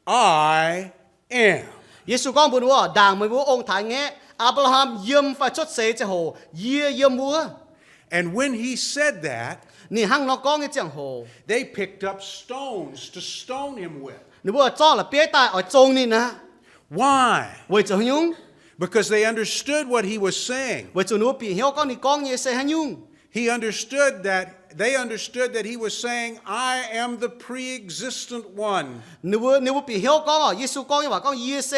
I am." Yesu con buồn vua đàng mày vua ông thái nghe Abraham yếm phải chốt xế cho hồ yếm vua. And when he said that, Nị hăng nó con cái chẳng hồ. they picked up stones to stone him with. Nếu bữa cho là bế tài ở trông nị nè. Why? Vậy cho nhung. Because they understood what he was saying. Vậy cho nó bị hiểu con nị con như sẽ hả nhung. They understood that he was saying, "I am the pre-existent one." Nếu bị hiểu con ở Yesu con như vậy con Yesu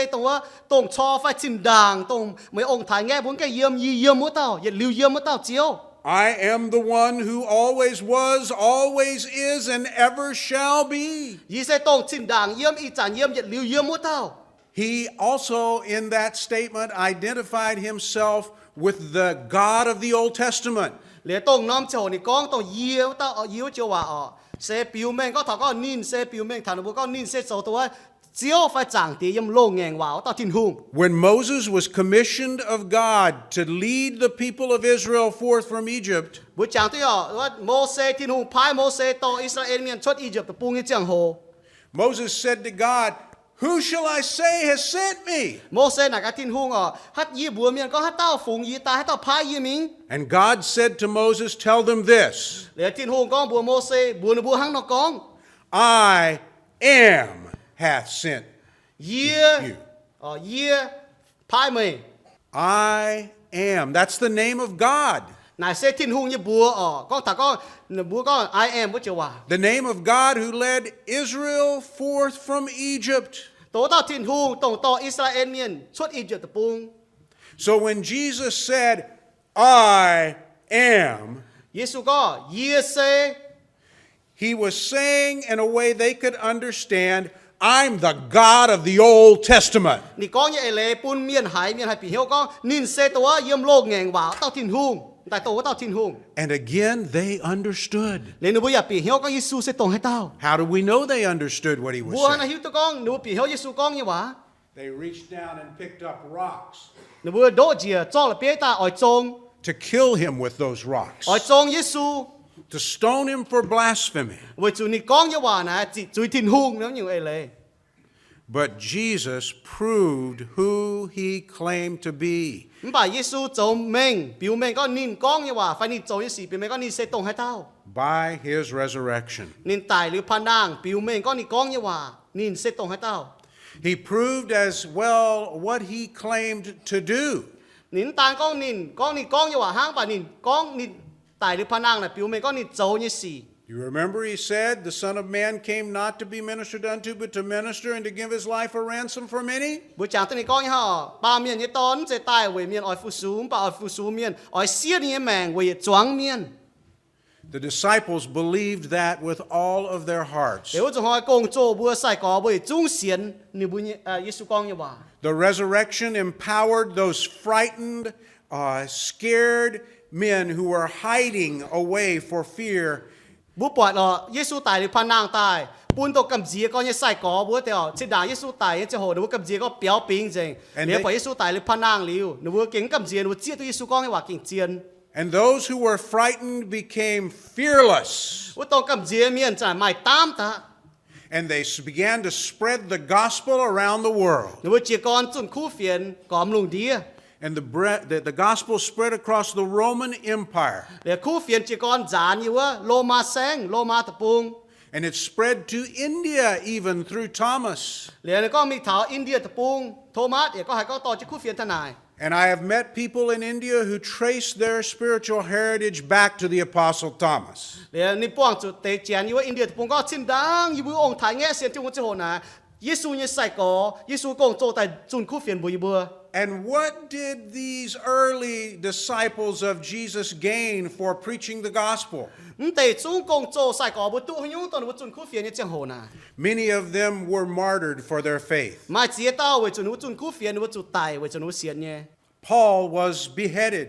tông cho phải chinh đàng tông mấy ông thái nghe bốn cái yếm múa tao yết lưu yếm múa tao chiếu. I am the one who always was, always is, and ever shall be. Yesu tông chinh đàng yếm y chản yếm yết lưu yếm múa tao. He also, in that statement, identified himself with the God of the Old Testament. Lẽ tông nom chỗ này con tông yếm tao ở yếm chiếu hòa ở sẽ biểu mình có thằng có nín sẽ biểu mình thằng nó có nín sẽ số tôi chiếu phải chẳng tí yếm lô ngàn vào tao Tin-Hungh. When Moses was commissioned of God to lead the people of Israel forth from Egypt, Bữa chẳng tôi ở Mô-se Tin-Hungh phái Mô-se to Israel miền xuất Egypt tập buông cái chẳng hồ. Moses said to God, "Who shall I say has sent me?" Mô-se là cái Tin-Hungh ở hát yếm bùa miền có hát tao phụng yếm ta hát tao phái yếm mình. And God said to Moses, "Tell them this, Lẽ Tin-Hungh con bùa Mô-se bùa nó bùa hăng nó con. I am hath sent you." Phái mày. I am. That's the name of God. Này sẽ Tin-Hungh như bùa ở con thằng con bùa con I am bữa chiều hòa. The name of God who led Israel forth from Egypt. Tố tao Tin-Hungh tổng to Israel miền xuất Egypt tập buông. So when Jesus said, "I am," Yesu có Yesu. he was saying in a way they could understand, "I'm the God of the Old Testament." Nị con như lệ pun miền hải bị hiểu con nín xe tố yếm lô ngàn vào tao Tin-Hungh. Tại tố tao Tin-Hungh. And again, they understood. Nên nếu bây giờ bị hiểu con Yesu sẽ tổng hay tao. How do we know they understood what he was Bùa nó saying? hiểu tao con nếu bị hiểu Yesu con như vậy. They reached down and picked up rocks Nếu bữa đổ dìa cho là biết ta ở trong to kill him with those rocks, ở trong Yesu. to stone him for blasphemy. Với chủ nị con như vậy nè chỉ chủ Tin-Hungh nếu như vậy lệ. But Jesus proved who he claimed to be. Bà Yesu cho mình biểu mình có nín con như vậy phải nín cho Yesu biểu mình có nín sẽ tổng hay tao. By his resurrection. Nín tài lưu pan đàng biểu mình có nín con như vậy nín sẽ tổng hay tao. He proved as well what he claimed to do. Nín tài con như vậy hang bà nín tài lưu pan đàng là biểu mình có nín cho Yesu. You remember he said, "The Son of Man came not to be ministered unto, but to minister and to give his life a ransom for many." Bữa chẳng tôi này con nhá, ba miền như tón sẽ tài về miền ở phụ sú, bà ở phụ sú miền, ở xiết như mèng về choáng miền. The disciples believed that with all of their hearts. Nếu chúng hỏi công cho bữa sai có bởi trung xiên như bữa Yesu con như bà. The resurrection empowered those frightened, scared men who were hiding away for fear. Bữa bọt là Yesu tài được phan nàng tài. Bún tổ cầm dìa có như sai có bữa theo. Chỉ đảng Yesu tài như hồ nếu cầm dìa có béo pin gì. Nếu phải Yesu tài được phan nàng liu. Nếu bữa kính cầm dìa nếu chia tôi Yesu con như bà kính chiên. And those who were frightened became fearless. Bữa tổ cầm dìa miền trả mày tam ta. And they began to spread the gospel around the world. Nếu bữa chỉ con chuẩn khu phiền có lùng đĩa. And the gospel spread across the Roman Empire. Để khu phiền chỉ con giá như Roma sáng, Roma tập bung. And it spread to India even through Thomas. Để có mi thảo India tập bung, Thomas để có hay có to chỉ khu phiền thân này. And I have met people in India who trace their spiritual heritage back to the Apostle Thomas. Để ni buông chủ tế chén như India tập bung có xin đáng như bữa ông thái nghe xiên trong cái hồ này. Yesu như sai có, Yesu công cho tại chuẩn khu phiền bùi bữa. And what did these early disciples of Jesus gain for preaching the gospel? Many of them were martyred for their faith. Paul was beheaded.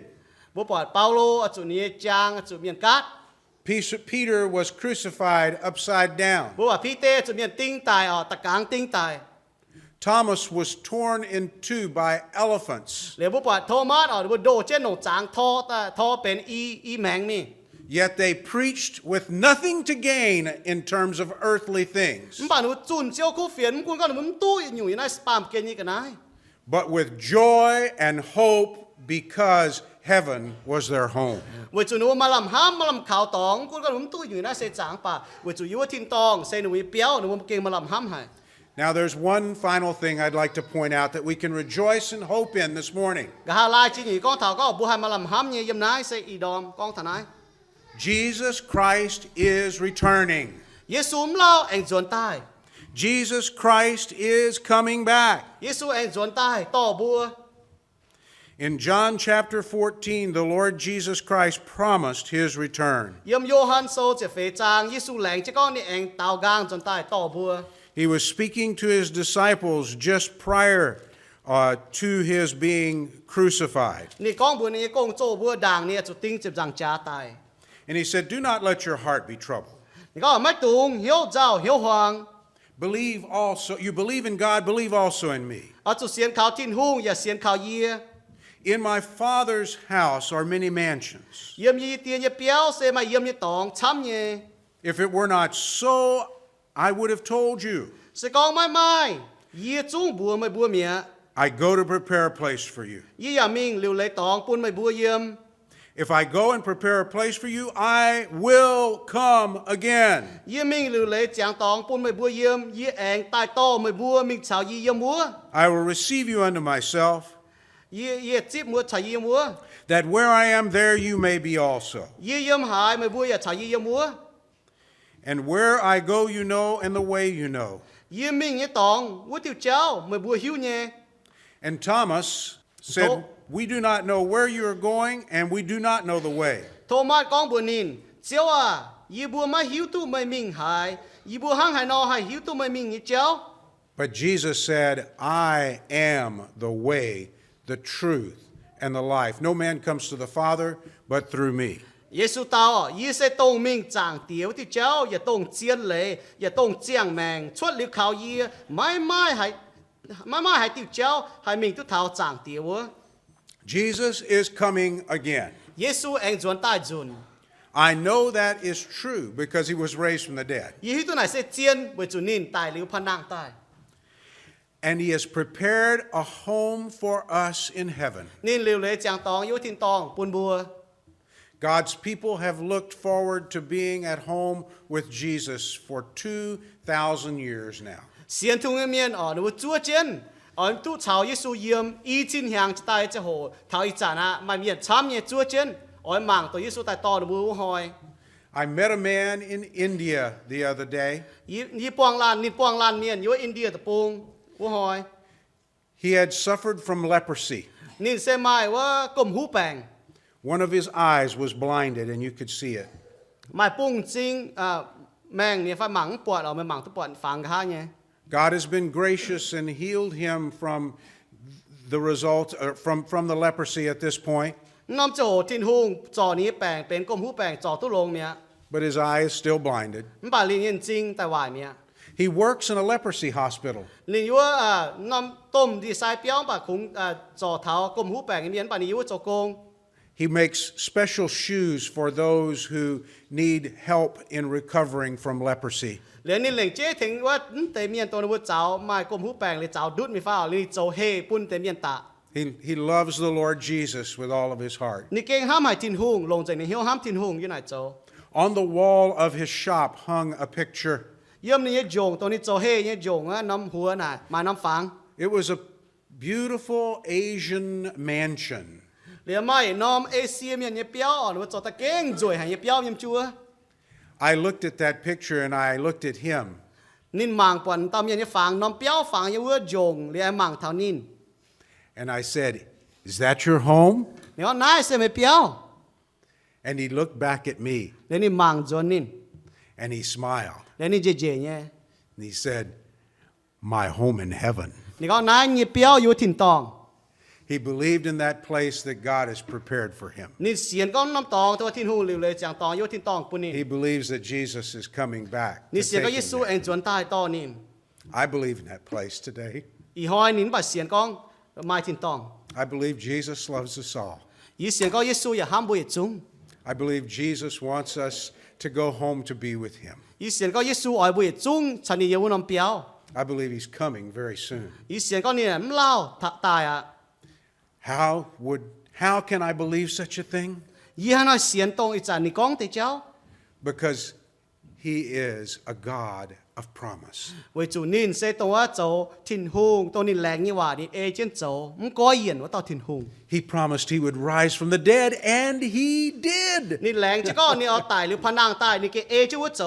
Peter was crucified upside down. Thomas was torn in two by elephants. Yet they preached with nothing to gain in terms of earthly things, but with joy and hope because heaven was their home. Now there's one final thing I'd like to point out that we can rejoice and hope in this morning. Jesus Christ is returning. Jesus Christ is coming back. In John chapter 14, the Lord Jesus Christ promised his return. He was speaking to his disciples just prior to his being crucified. And he said, "Do not let your heart be troubled. Believe also. You believe in God, believe also in me. In my Father's house are many mansions. If it were not so, I would have told you. I go to prepare a place for you. If I go and prepare a place for you, I will come again. I will receive you unto myself, that where I am, there you may be also. And where I go, you know, and the way you know." And Thomas said, "We do not know where you are going, and we do not know the way." But Jesus said, "I am the way, the truth, and the life. No man comes to the Father but through me." Yesu tao sẽ tông mình chẳng tiếu thì cháu ya tông chiên lệ ya tông chiang mèng xuất liu khảo yi mãi mãi hay tiêu cháu hay mình tu thảo chẳng tiếu. Jesus is coming again. Yesu anh chuẩn tai chuẩn. I know that is true because he was raised from the dead. Yi tu này sẽ chiên bởi chủ nín tài liu phan nang tai. And he has prepared a home for us in heaven. Nín liu lệ chẳng tong yu thiên tong pun bùa. God's people have looked forward to being at home with Jesus for 2,000 years now. Xiên thung Mien ở nơi chúa chiến, ở tu chào Yesu Yiem, y chín hàng tại chế hồ, thảo y trả na, mà Mien chăm nhẹ chúa chiến, ở mảng tổ Yesu tại to nơi hỏi. I met a man in India the other day. Ni buang lan Mien, yo India tập bung, hỏi. He had suffered from leprosy. Nín xe mai wa cầm hú bèng. One of his eyes was blinded and you could see it. mai pung ching mang ni fa mang puat ở mai mang tu puat phang kha nhé God has been gracious and healed him from the result, from the leprosy at this point, nom chỗ Tin-Hungh chỗนี้แปลงเป็นกลมหูแปลงchỗตุลงเนี่ย but his eye is still blinded. มันป่าลินยินจริงแต่วายเนี่ย He works in a leprosy hospital. ลินยัวนำต้มดีไซน์เปี้ยวป่าคงchỗเท้ากลมหูแปลงเมียนป่านี้ยัวchỗกง He makes special shoes for those who need help in recovering from leprosy. เหรียญนี่เหล่งเจ๊ถึงว่าเตเมียนตัวนู้นเจ้าไม่กลมหูแปลงเลยเจ้าดุดมีฟ้าลินโจเฮปุ่นเตเมียนตา He loves the Lord Jesus with all of his heart. นี่เก่งห้ามให้Tin-Hunghลงจากในเหี้ยวห้ามTin-Hunghอยู่ไหนโจ On the wall of his shop hung a picture. เยี่ยมนี่โยงตัวนี้โจเฮนี่โยงน้ำหัวน่ะมาน้ำฟัง It was a beautiful Asian mansion. เหรียญไม่น้อมเอเชียเมียนเนี่ยเปี้ยวอ่อนว่าโจตะเก่งจ่วยหายเนี่ยเปี้ยวยิ่มจัว I looked at that picture and I looked at him. นินมังปอนตามยันฟังน้องเปี้ยวฟังยังว่าโยงเรียมังเท่านิน And I said, "Is that your home?" เนี่ยนายเสไม่เปี้ยว And he looked back at me เดี๋ยวนี้มังจวนนิน and he smiled. เดี๋ยวนี้เจเนี่ย And he said, "My home in heaven." นี่ก็นายเนี่ยเปี้ยวอยู่ถิ่นตอง He believed in that place that God has prepared for him. นี่เสียนก็น้ำตองตัวถิ่นหูเหลวเลยจางตองอยู่ถิ่นตองปุ่นนี่ He believes that Jesus is coming back. to นี่เสียน take ก็ him เยซู there. เองจวนใต้ต่อนิน I believe in that place today. อีหอยนินบัดเสียนก็มาถิ่นตอง I believe Jesus loves us all. อีเสียนก็เยซูอย่าห้ามบุยจุง I believe Jesus wants us to go home to be with him. อีเสียนก็เยซูอ่อยบุยจุงฉันนี่ยังวุ่นน้ำเปี้ยว I believe he's coming very soon. อีเสียนก็เนี่ยมันเล่าตายอ่ะ How can I believe such a thing? ยี่ห้อน้อยเสียนตรงอีจันนี่กองติเจ้า Because he is a God of promise. ไว้จูนินเซตัวโจTin-Hunghตัวนินแรงนี่ว่านี่เอเจนโจมันก็เย็นว่าต่อTin-Hungh He promised he would rise from the dead, and he did. นี่แรงจะก็นี่เอาตายหรือพนังตายนี่เกเอเจว่าโจ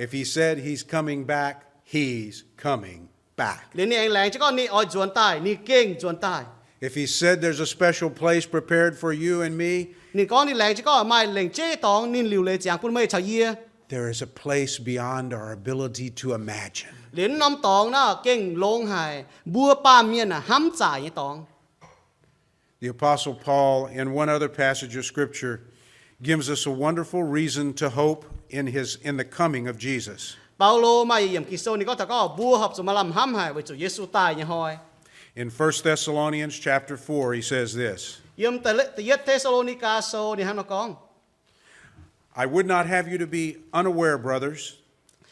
If he said he's coming back, he's coming back. เรียนนี่เองแรงจะก็นี่เอาจวนตายนี่เก่งจวนตาย If he said there's a special place prepared for you and me, นี่ก็นี่แรงจะก็ไม่เหล่งเจ้ตองนินหลิวเลยจางปุ่นไม่ชาวเยี่ย there is a place beyond our ability to imagine. เหรียญน้ำตองน่ะเก่งลงหายบัวป้าเมียนน่ะห้ำจ่ายนี่ตอง The Apostle Paul, in one other passage of Scripture, gives us a wonderful reason to hope in the coming of Jesus. เปาโลมาเยี่ยมกิโซนี่ก็แต่ก็บัวหับสมลำห้ำหายไว้จูเยซูตายนี่หอย In 1 Thessalonians chapter 4, he says this, เยี่ยมแต่เยเทสโลนิกาโซนี่ฮะนกอง I would not have you to be unaware, brothers,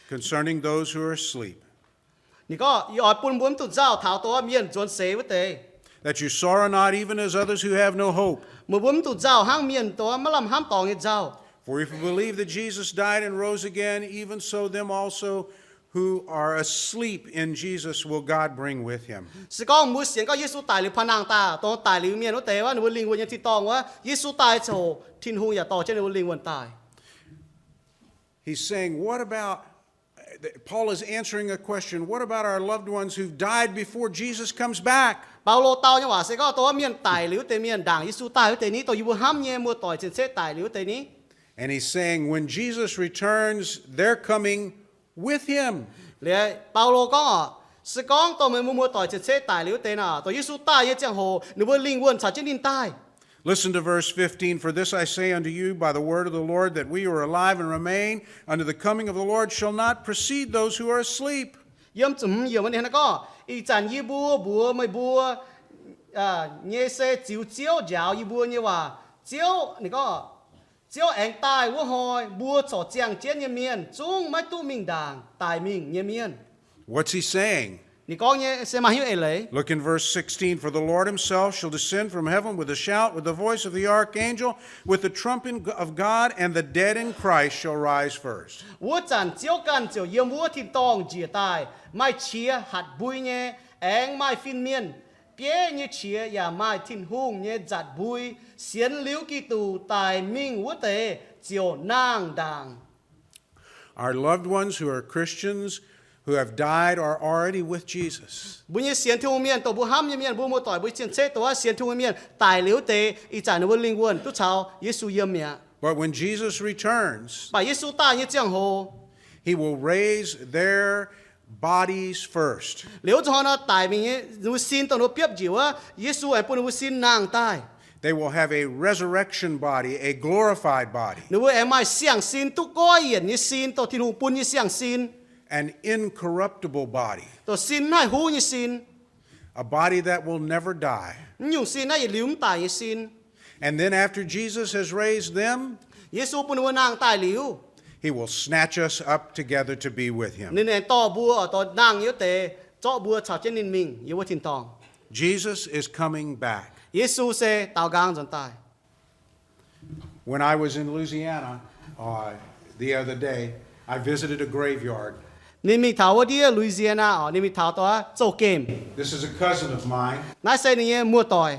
concerning those who are asleep, นี่ก็ยอดปุ่นบุญตุดเจ้าถาวตัวเมียนจวนเสวเต that you sorrow not even as others who have no hope. มือบุญตุดเจ้าห้างเมียนตัวมะลำห้ามตองเจ้า For if you believe that Jesus died and rose again, even so them also who are asleep in Jesus will God bring with him. สกองมือเสียงก็เยซูตายหรือพนังตาตองตายหรือเมียนว่าเตว่าหนูลิงวันยังที่ตองว่าเยซูตายโฉTin-Hunghอย่าต่อเช่นหนูลิงวันตาย He's saying, Paul is answering a question. What about our loved ones who've died before Jesus comes back? เปาโลเตาเนี่ยว่าเสก็ตัวเมียนตายหรือเตเมียนด่างเยซูตายหรือเตนี้ตัวอยู่ห้ามเยี่ยมัวต่อยเช่นเสตายหรือเตนี้ And he's saying, when Jesus returns, they're coming with him. เลยเปาโลก็สกองตัวมัวต่อยเช่นเสตายหรือเตน่ะตัวเยซูตายยังจังโหหนูลิงวันชาเจนินตาย Listen to verse 15. For this I say unto you by the word of the Lord, that we who are alive and remain unto the coming of the Lord shall not precede those who are asleep. เยี่ยมจุ่มเยี่ยมวันนี้นะก็อีจันยี่บัวไม่บัวเนี่ยเสจิ๋วเจียวยาวยี่บัวเนี่ยว่าเจียวนี่ก็เจียวแองตายวัวหอยบัวจ่อเจียงเจียนเมียนจุ้งไม่ตู้มิงด่างตายมิงเมียน What's he saying? นี่ก็เนี่ยเสมาหิวเอเลย Look in verse 16. For the Lord himself shall descend from heaven with a shout, with the voice of the archangel, with the trumpet of God, and the dead in Christ shall rise first. วัวจันเจียวกันเจียวเยี่ยมวัวที่ตองเจียตายไม่เชียหัดบุยเนี่ยแองไม่ฟินเมียนเปี้ยเนี่ยเชียอย่าไม่Tin-Hunghเนี่ยจัดบุยเสียนลิ้วกีตูตายมิงวัวเตเจียวนางด่าง Our loved ones who are Christians who have died are already with Jesus. บุญเสียนทุ่งเมียนตัวบุห้ามเมียนบุญมัวต่อยบุญเสียนเซตัวเสียนทุ่งเมียนตายเหลวเตอีจ่านวัวลิงวนทุกเช้าเยซูเยี่ยมเมีย But when Jesus returns, Bà Giêsu ta như chẳng hồ. he will raise their bodies first. Nếu cho nó tại mình nu xin tao nó tiếp diệu á, Giêsu ai bún nu xin nàng tai. They will have a resurrection body, a glorified body, Nếu em mai xiang xin tu coi yển như xin tao Tin-Hungh bún như xiang xin, an incorruptible body, tao xin hai hu như xin, a body that will never die. nhung xin ai liễu tài như xin. And then after Jesus has raised them, Giêsu bún nu nàng tai liễu. he will snatch us up together to be with him. Nên em to bùa ở to nàng yếu tệ, cho bùa chào trên nên mình yếu với thiên tòng. Jesus is coming back. Giêsu sẽ tao gang dần tai. When I was in Louisiana the other day, I visited a graveyard. Nên mình thảo ở đi Louisiana ở nên mình thảo to châu kem. This is a cousin of mine, Nãy say nên mua tỏi.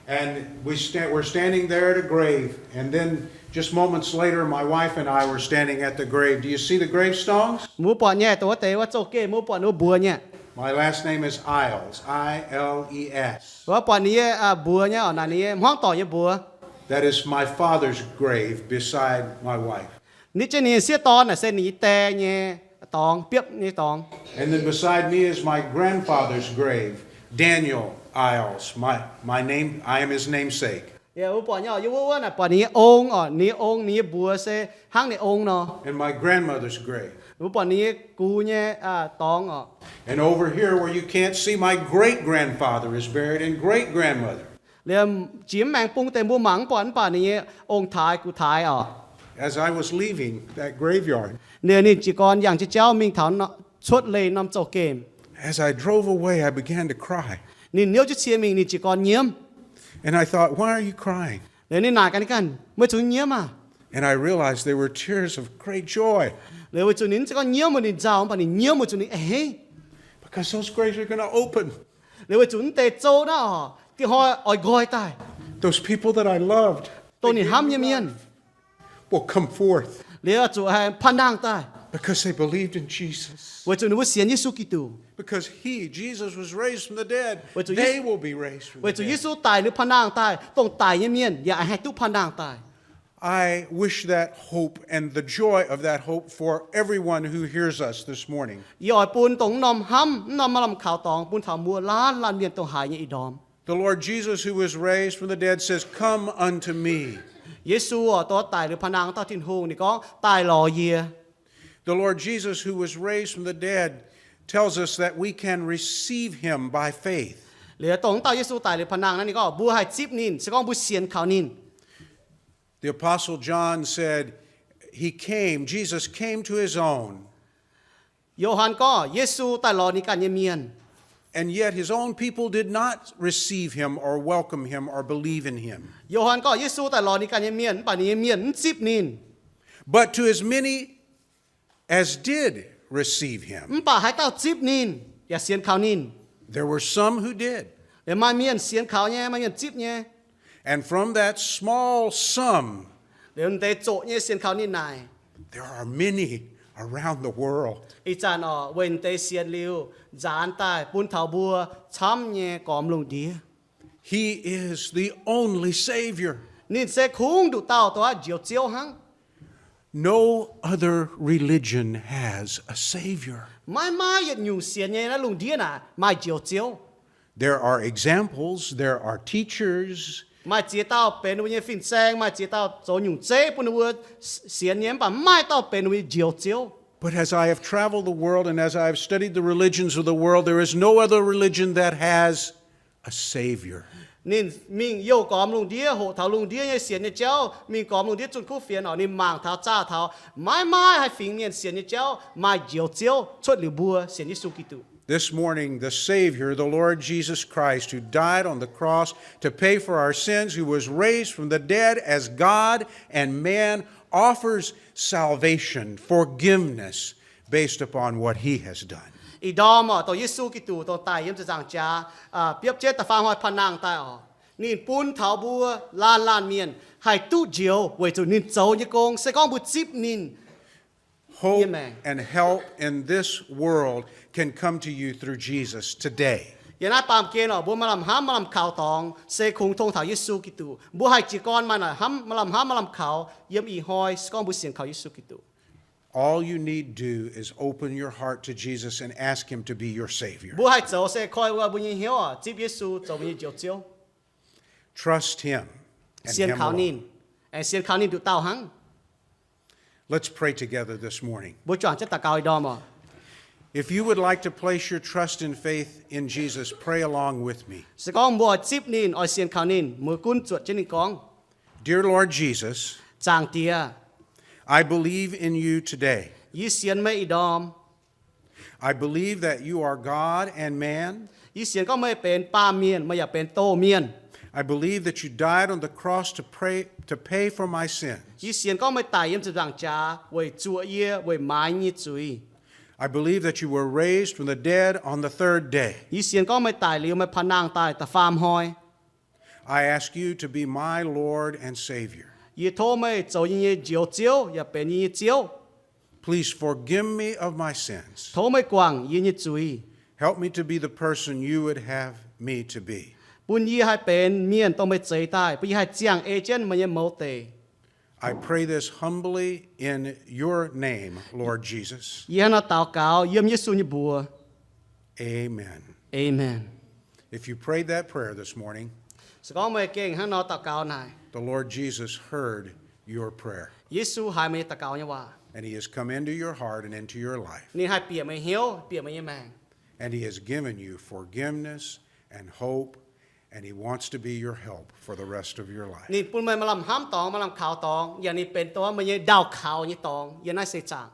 and we're standing there at a grave, and then just moments later, my wife and I were standing at the grave. Do you see the gravestones? Mua bọn nhẹ tôi tếว่าchâu kem mua bọn nó bùa nhẹ. My last name is Iles, I-L-E-S. Và bọn này bùa nhẹ ở này hoang tỏi như bùa. That is my father's grave beside my wife. Ní trên này xía to là sẽ ní tè nhẹ tòng biết như tòng. And then beside me is my grandfather's grave, Daniel Iles. My name, I am his namesake. Yêu bọn nhỏ yêu là bọn này ông ní bùa sẽ hang này ông nó. And my grandmother's grave. Bọn này cú nhẹ tòng ở. And over here where you can't see, my great-grandfather is buried, and great-grandmother. Liam chiếm mang pung tên mua mắng bọn này ông thái cú thái ở. As I was leaving that graveyard, Nên nên chỉ còn dạng chỉ cháu mình thảo nó xuất lên năm châu kem. as I drove away, I began to cry. Nên nếu chứ chia mình nên chỉ còn nhiễm. And I thought, why are you crying? Nên nài cái mới chú nhiễm à. And I realized they were tears of great joy, Nếu chú nín chỉ còn nhiễm mà nín giàu mà nín nhiễm mà chú nín because those graves are going to open. Nếu chú tê châu đó thì họ ỏi gọi tài. Those people that I loved Tôi nín ham nhiễm miên. will come forth Nếu chú hay phán đăng tài. because they believed in Jesus. Với chú nín xiên Yesu Kitô. Because Jesus was raised from the dead. Với chú They will be raised from Với the chú dead. Yesu tài nín phán đăng tài. Tông tài nhiễm miên. Dạ hay tu phán đăng tài. I wish that hope and the joy of that hope for everyone who hears us this morning. Yỏi bún tông nòm hăm. Nòm mà làm khảo tòng. Bún thảo mua lan miên tông hài như ý đóm. The Lord Jesus, who was raised from the dead, says, "Come unto me." Giêsu ở đó tài được phán đăng tao Tin-Hungh thì có tài lò gì. The Lord Jesus, who was raised from the dead, tells us that we can receive him by faith. Liệu tông tao Giêsu tài được phán đăng này có bùa hay chip nín. Sẽ có bùa xiên khảo nín. The Apostle John said, Jesus came to his own, Johann có Giêsu tài lò ní cả như miên. and yet his own people did not receive him or welcome him or believe in him. Johann có Giêsu tại lò ní cả miền, bà ní miền chip nín. But to as many as did receive him, Bà hãy tao chip nín, ya xiên khảo nín. there were some who did. Để mai miền xiên khảo nhé, mai miền chip nhé. And from that small sum, Để ông tế chỗ nhé xiên khảo nín này. there are many around the world. Ý chàn ở bên tế xiên liu, gián tài, bún thảo bùa, chăm nhé còm lùng đĩa. He is the only Savior. Nín sẽ khung đủ tao toa diệu chiếu hăng. No other religion has a Savior. Mai yết nhung xiên nhé nó lùng đĩa nà, mai diệu chiếu. There are examples, there are teachers, Mai chia tao bên nuôi phim sang, mai chia tao cho nhung chế bún nuôi xiên nhé, bà mai tao bên nuôi diệu chiếu. but as I have traveled the world and as I have studied the religions of the world, there is no other religion that has a Savior. Nên mình yêu còm lùng đĩa, hộ thảo lùng đĩa như xiên như cháu, mình còm lùng đĩa chung khu phiền ở nên màng thảo cha thảo, mai hay phiền miền xiên như cháu, mai diệu chiếu, xuất liu bùa xiên như su Kitô. This morning, the Savior, the Lord Jesus Christ, who died on the cross to pay for our sins, who was raised from the dead as God and man, offers salvation, forgiveness, based upon what he has done. Ý đó mà tổ Yesu Kitô tổ tài yếm cho rằng cha, biết chết ta phang hoài phàn nàng tài ở. Nên bún thảo bùa, lan miền, hay tu diệu, với chủ nên châu như công, sẽ có một chip nên. Hope Amen. and help in this world can come to you through Jesus today. giờ nãy pam kia nó bố mà làm khảo tòng xe khung thông thảo Yesu Kitô bố hai chỉ con mà nó làm khảo Yiem ý hoi con bố xiên khảo Yesu Kitô. All you need do is open your heart to Jesus and ask him to be your Savior. Bố hai cháu sẽ coi qua bố nhìn hiểu tiếp Yesu cháu bố nhìn chiều chiếu. Trust him and Xiên him khảo alone. nín, xiên khảo nín được tao hăng. Let's pray together this morning. Bố chọn chất ta cao đó mà. If you would like to place your trust and faith in Jesus, pray along with me. Sẽ con bố chip nín, xiên khảo nín, mưa cún chuột trên nín con. Dear Lord Jesus, Chàng tia, I believe in you today. Yi xiên mê đom. I believe that you are God and man. Yi xiên có mêเป็นป้าเมียนไม่อยากเป็นโตเมียน I believe that you died on the cross to pay for my sins. Yi xiên có mê tài yếm từ ràng cha, với chúa yê, với mái nhị chuy. I believe that you were raised from the dead on the third day. Yi xiên có mê tài liêu mê phá nàng tài ta phàm hoi. I ask you to be my Lord and Savior. Yi thô mê cháu yê chiếu chiếu, ya bên yê chiếu. Please forgive me of my sins. Thô mê quảng yê nhị chuy. Help me to be the person you would have me to be. Bùn yê hai bên miên tông mê cháy tài, bùn yê hai chiang ê chân mà yê mâu tề. I pray this humbly in your name, Lord Jesus. Yê hà nó tào cáo, yếm Yesu như bùa. Amen. Amen. If you prayed that prayer this morning, Sẽ có mê kênh hà nó tào cáo này. the Lord Jesus heard your prayer, Yesu hai mê tào cáo như hòa. and he has come into your heart and into your life, Nên hai bìa mê hiếu, bìa mê yê màng. and he has given you forgiveness and hope, and he wants to be your help for the rest of your life. นี่ปุ่นมาลำห้ามตองมาลำข่าวตองอย่างนี้เป็นตัวมันยังดาวข่าวนี่ตองอย่างนั้นเสียจาง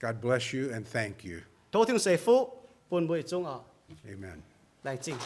God bless you and thank you. โทษถึงเสฟุปุ่นบุยจุงอ่ะ Amen. ได้จริง